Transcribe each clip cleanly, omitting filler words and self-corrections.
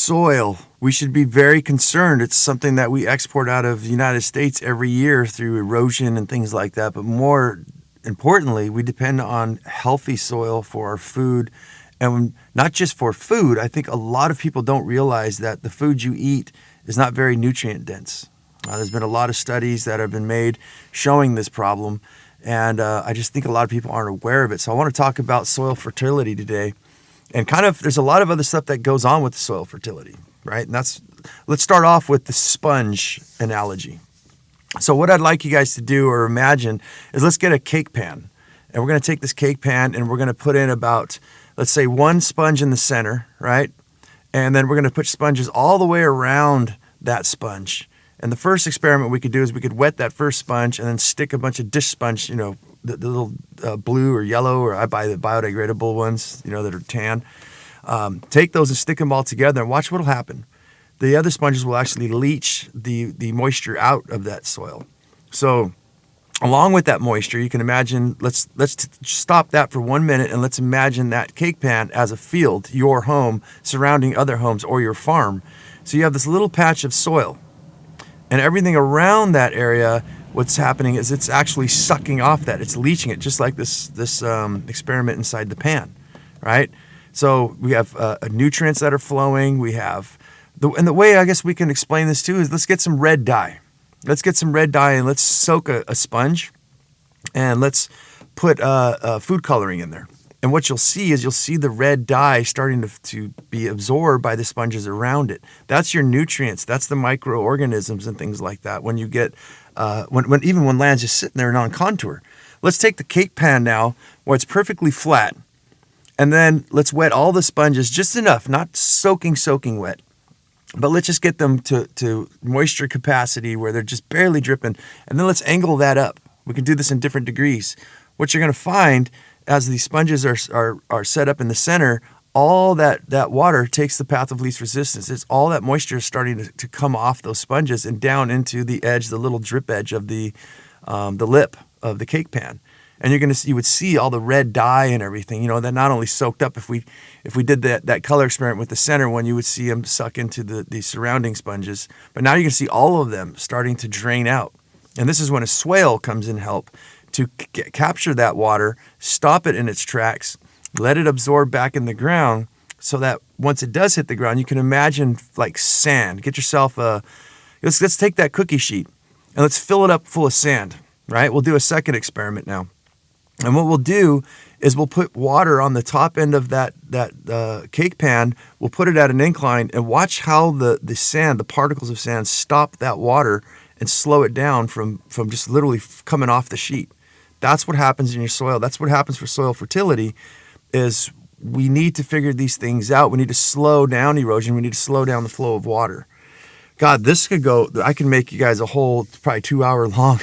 Soil. We should be very concerned. It's something that we export out of the United States every year through erosion and things like that. But more importantly, we depend on healthy soil for our food. And not just for food, I think a lot of people don't realize that the food you eat is not very nutrient dense. There's been a lot of studies that have been made showing this problem. And I just think a lot of people aren't aware of it. So I want to talk about soil fertility today. And there's a lot of other stuff that goes on with soil fertility, right? And let's start off with the sponge analogy. So what I'd like you guys to do or imagine is let's get a cake pan. And we're going to take this cake pan and we're going to put in about, let's say, one sponge in the center, right? And then we're going to put sponges all the way around that sponge. And the first experiment we could do is we could wet that first sponge and then stick a bunch of dish sponge, the little blue or yellow, or I buy the biodegradable ones, that are tan. Take those and stick them all together and watch what'll happen. The other sponges will actually leach the moisture out of that soil. So along with that moisture, you can imagine, let's stop that for 1 minute and let's imagine that cake pan as a field, your home, surrounding other homes or your farm. So you have this little patch of soil. And everything around that area, what's happening is it's actually sucking off that. It's leaching it, just like this experiment inside the pan, right? So we have nutrients that are flowing. We have, and the way I guess we can explain this too is let's get some red dye. Let's get some red dye and let's soak a sponge and let's put food coloring in there. And what you'll see is the red dye starting to be absorbed by the sponges around it. That's your nutrients. That's the microorganisms and things like that. When you get, when land's just sitting there non-contour. Let's take the cake pan now where it's perfectly flat. And then let's wet all the sponges just enough, not soaking wet. But let's just get them to moisture capacity where they're just barely dripping. And then let's angle that up. We can do this in different degrees. What you're going to find as these sponges are set up in the center, all that water takes the path of least resistance. It's all that moisture is starting to come off those sponges and down into the edge, the little drip edge of the lip of the cake pan. And you would see all the red dye and everything, that not only soaked up. If we did that color experiment with the center one, you would see them suck into the surrounding sponges. But now you can see all of them starting to drain out. And this is when a swale comes in help to capture that water, stop it in its tracks, let it absorb back in the ground so that once it does hit the ground, you can imagine like sand. Get yourself let's take that cookie sheet and let's fill it up full of sand, right? We'll do a second experiment now. And what we'll do is we'll put water on the top end of that cake pan. We'll put it at an incline and watch how the sand, the particles of sand, stop that water and slow it down from just literally coming off the sheet. That's what happens in your soil. That's what happens for soil fertility is we need to figure these things out. We need to slow down erosion. We need to slow down the flow of water. God, this could go, I can make you guys a whole probably 2 hour long.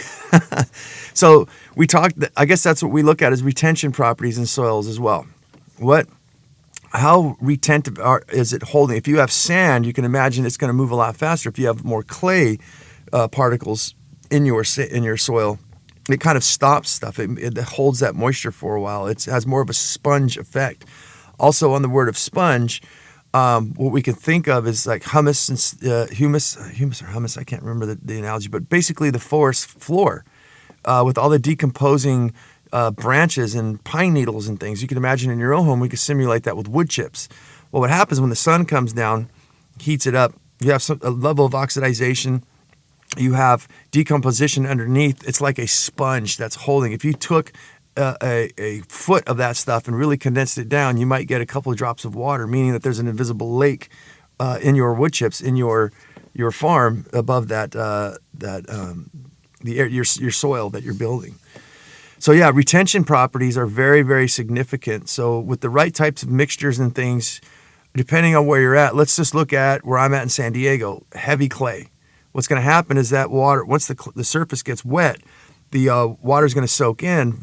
So we talked, I guess that's what we look at as retention properties in soils as well. How retentive is it holding? If you have sand, you can imagine it's going to move a lot faster. If you have more clay particles in your soil, it kind of stops stuff. It holds that moisture for a while. It has more of a sponge effect. Also, on the word of sponge, what we can think of is like humus and humus or humus. I can't remember the analogy, but basically the forest floor with all the decomposing branches and pine needles and things. You can imagine in your own home, we could simulate that with wood chips. Well, what happens when the sun comes down, heats it up, you have a level of oxidization. You have decomposition underneath. It's like a sponge that's holding. If you took a foot of that stuff and really condensed it down, you might get a couple of drops of water, meaning that there's an invisible lake in your wood chips in your farm above your soil that you're building. So yeah, retention properties are very, very significant. So with the right types of mixtures and things, depending on where you're at, let's just look at where I'm at in San Diego, heavy clay. What's going to happen is that water, once the surface gets wet, the water is going to soak in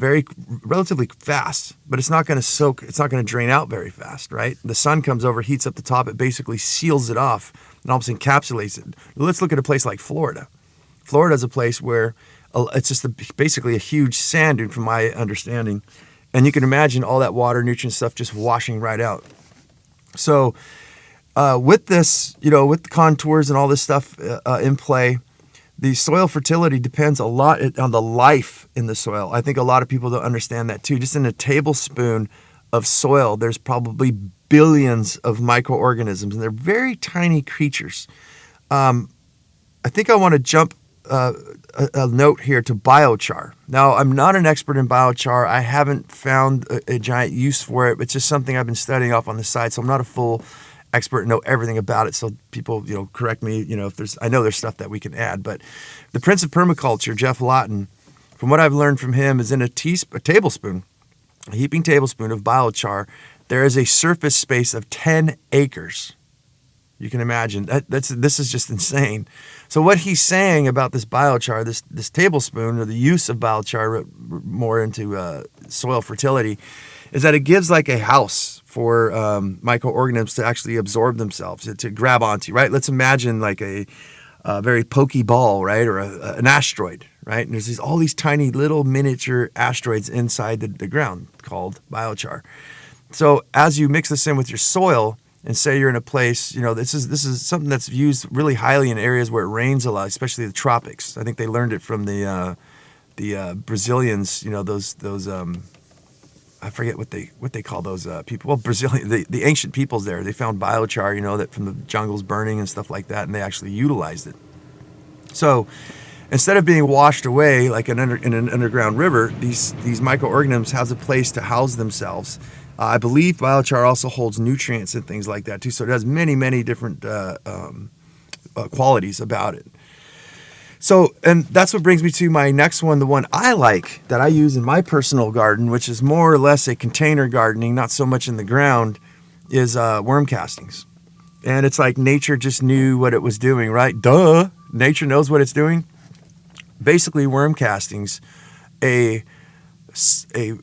relatively fast, but it's not going to soak. It's not going to drain out very fast, right? The sun comes over, heats up the top, it basically seals it off and almost encapsulates it. Let's look at a place like Florida. Florida is a place where it's just basically a huge sand dune, from my understanding, and you can imagine all that water, nutrient stuff just washing right out. So With this, with the contours and all this stuff in play, the soil fertility depends a lot on the life in the soil. I think a lot of people don't understand that too. Just in a tablespoon of soil, there's probably billions of microorganisms, and they're very tiny creatures. I think I want to jump a note here to biochar. Now, I'm not an expert in biochar. I haven't found a giant use for it. It's just something I've been studying off on the side, so I'm not a full expert and know everything about it. So people, correct me, if I know there's stuff that we can add. But the Prince of Permaculture, Jeff Lawton, from what I've learned from him, is in a tablespoon, a heaping tablespoon of biochar, there is a surface space of 10 acres. You can imagine this is just insane. So what he's saying about this biochar, this tablespoon, or the use of biochar more into soil fertility, is that it gives like a house for microorganisms to actually absorb themselves, to grab onto. Right? Let's imagine like a very pokey ball, right, or an asteroid, right? And there's all these tiny little miniature asteroids inside the ground called biochar. So as you mix this in with your soil, and say you're in a place, this is something that's used really highly in areas where it rains a lot, especially the tropics. I think they learned it from the Brazilians. Those I forget what they call those people. Well, Brazilian, the ancient peoples there. They found biochar, that from the jungles burning and stuff like that, and they actually utilized it. So instead of being washed away like in an underground river, these microorganisms has a place to house themselves. I believe biochar also holds nutrients and things like that too. So it has many, many different qualities about it. So, and that's what brings me to my next one, the one I like that I use in my personal garden, which is more or less a container gardening, not so much in the ground, is worm castings. And it's like nature just knew what it was doing, right? Duh, nature knows what it's doing. Basically, worm castings, a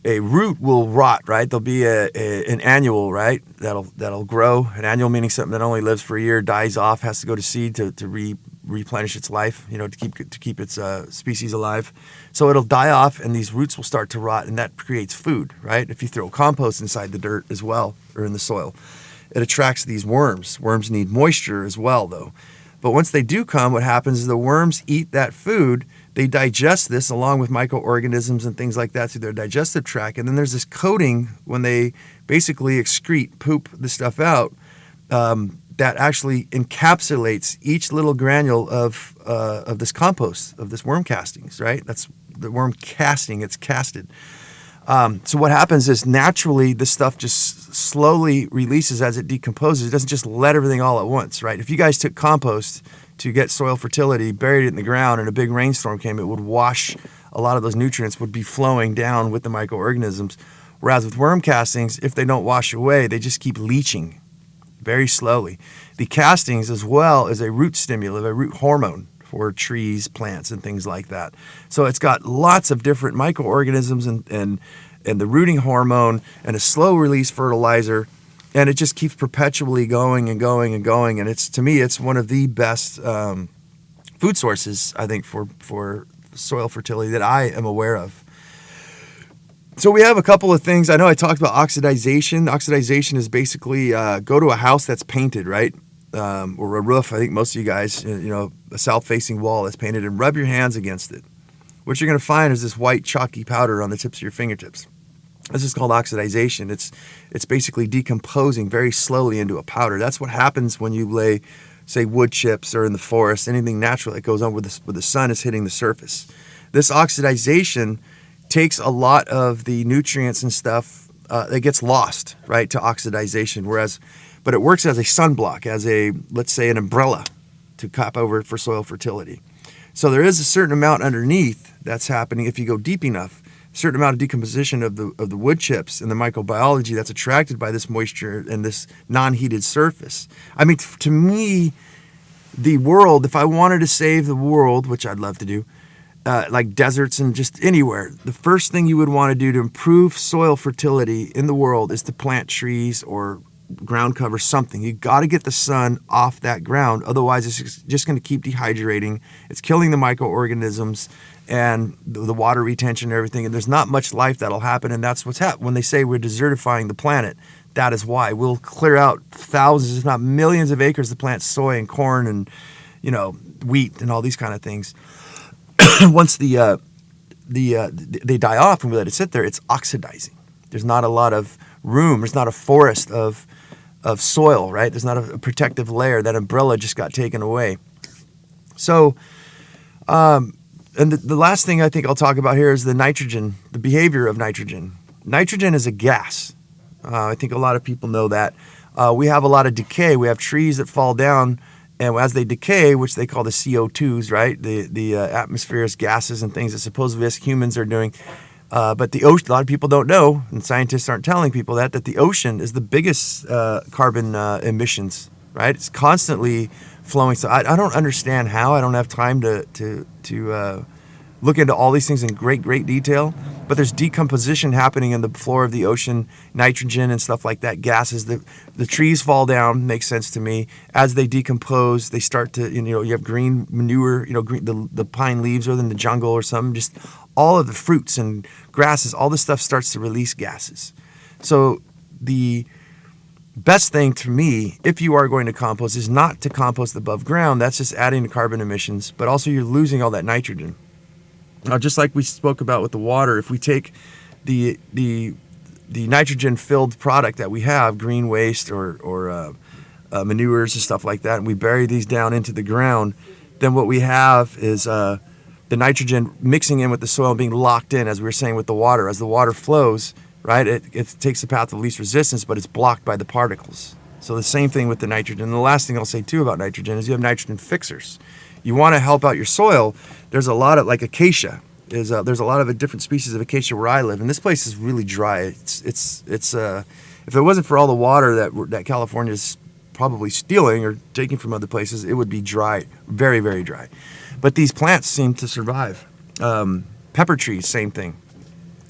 root will rot, right? There'll be an annual, right? That'll grow. An annual meaning something that only lives for a year, dies off, has to go to seed to replenish its life, to keep its species alive. So it'll die off, and these roots will start to rot, and that creates food, right? If you throw compost inside the dirt as well, or in the soil, it attracts these worms. Worms need moisture as well, though. But once they do come, what happens is the worms eat that food. They digest this along with microorganisms and things like that through their digestive tract. And then there's this coating when they basically poop the stuff out, that actually encapsulates each little granule of this compost, of this worm castings, right? That's the worm casting, it's casted. So what happens is naturally this stuff just slowly releases as it decomposes. It doesn't just let everything all at once, right? If you guys took compost to get soil fertility, buried it in the ground, and a big rainstorm came, it would wash a lot of those nutrients, would be flowing down with the microorganisms. Whereas with worm castings, if they don't wash away, they just keep leaching very slowly. The castings as well is a root stimulative, a root hormone for trees, plants, and things like that. So it's got lots of different microorganisms and the rooting hormone and a slow release fertilizer. And it just keeps perpetually going and going and going. And to me, it's one of the best food sources, I think, for soil fertility that I am aware of. So we have a couple of things. I know I talked about oxidization. Oxidization is basically go to a house that's painted, right? Or a roof. I think most of you guys, a south-facing wall that's painted, and rub your hands against it. What you're going to find is this white chalky powder on the tips of your fingertips. This is called oxidization. It's basically decomposing very slowly into a powder. That's what happens when you lay, say, wood chips or in the forest, anything natural that goes on where the sun is hitting the surface. This oxidization takes a lot of the nutrients and stuff that gets lost, right, to oxidization. But it works as a sunblock, as let's say, an umbrella to cap over for soil fertility. So there is a certain amount underneath that's happening if you go deep enough. Certain amount of decomposition of the wood chips and the microbiology that's attracted by this moisture and this non-heated surface. I mean, to me, the world, if I wanted to save the world, which I'd love to do, like deserts and just anywhere, the first thing you would want to do to improve soil fertility in the world is to plant trees or ground cover, something. You got to get the sun off that ground. Otherwise, it's just going to keep dehydrating. It's killing the microorganisms and the water retention and everything. And there's not much life that'll happen. And that's what's happened. When they say we're desertifying the planet, that is why. We'll clear out thousands, if not millions of acres to plant soy and corn and, wheat and all these kind of things. Once they die off and we let it sit there, it's oxidizing. There's not a lot of room. There's not a forest of soil, right? There's not a protective layer. That umbrella just got taken away. So, and the last thing I think I'll talk about here is the nitrogen, the behavior of nitrogen. Nitrogen is a gas. I think a lot of people know that. We have a lot of decay. We have trees that fall down, and as they decay, which they call the CO2s, right? The atmospheric gases and things that supposedly us humans are doing. But the ocean, a lot of people don't know, and scientists aren't telling people that the ocean is the biggest carbon emissions, right? It's constantly flowing. So I don't understand how. I don't have time to look into all these things in great detail. But there's decomposition happening in the floor of the ocean, nitrogen and stuff like that, gases. The trees fall down, makes sense to me. As they decompose, they start to, you have green manure, the pine leaves or in the jungle or something, just all of the fruits and grasses, all this stuff starts to release gases. So the best thing to me, if you are going to compost, is not to compost above ground. That's just adding to carbon emissions, but also you're losing all that nitrogen. Now, just like we spoke about with the water, if we take the nitrogen-filled product that we have, green waste or manures and stuff like that, and we bury these down into the ground, then what we have is the nitrogen mixing in with the soil, being locked in, as we were saying with the water. As the water flows, right, it takes the path of least resistance, but it's blocked by the particles. So the same thing with the nitrogen. And the last thing I'll say, too, about nitrogen is you have nitrogen fixers. You want to help out your soil. There's a lot of, like acacia. There's a lot of different species of acacia where I live, and this place is really dry. It's if it wasn't for all the water that California is probably stealing or taking from other places, it would be dry, very, very dry. But these plants seem to survive. Pepper trees, same thing.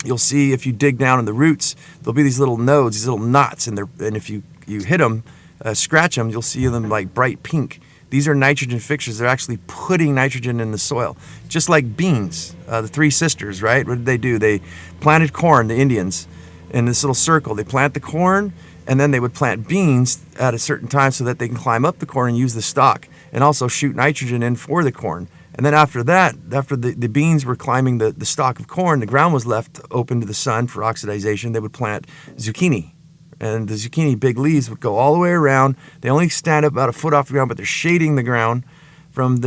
You'll see if you dig down in the roots, there'll be these little nodes, these little knots, and if you hit them, scratch them, you'll see them like bright pink. These are nitrogen fixtures. They're actually putting nitrogen in the soil. Just like beans, the three sisters, right? What did? They planted corn, the Indians, in this little circle. They plant the corn, and then they would plant beans at a certain time so that they can climb up the corn and use the stalk, and also shoot nitrogen in for the corn. And then after that, after the beans were climbing the stalk of corn, the ground was left open to the sun for oxidization. They would plant zucchini. And the zucchini big leaves would go all the way around. They only stand up about a foot off the ground, but they're shading the ground from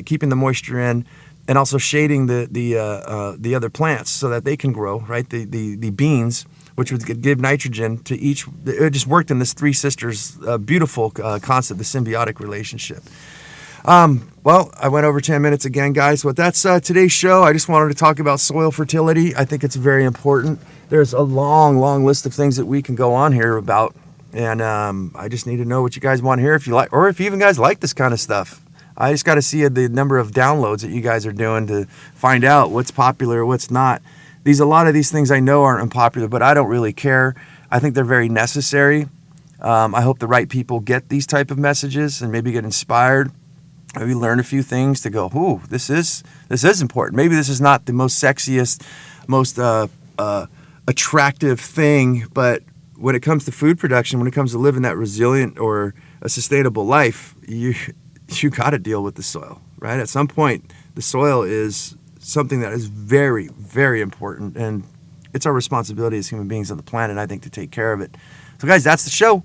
keeping the moisture in, and also shading the other plants so that they can grow, right? The beans, which would give nitrogen to each. It just worked in this three sisters beautiful concept, the symbiotic relationship. Well, I went over 10 minutes again, guys. But that's today's show. I just wanted to talk about soil fertility. I think it's very important. There's a long list of things that we can go on here about. And I just need to know what you guys want to hear, if you like, or if even guys like this kind of stuff. I just got to see the number of downloads that you guys are doing to find out what's popular, what's not. A lot of these things I know aren't unpopular, but I don't really care. I think they're very necessary. I hope the right people get these type of messages and maybe get inspired. Maybe learn a few things to go, ooh, this is important. Maybe this is not the most sexiest, most attractive thing, but when it comes to food production, when it comes to living that resilient or a sustainable life, you got to deal with the soil, right? At some point, the soil is something that is very, very important, and it's our responsibility as human beings on the planet, I think, to take care of it. So, guys, that's the show.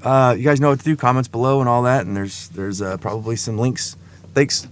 You guys know what to do. Comments below and all that, and there's probably some links. Thanks.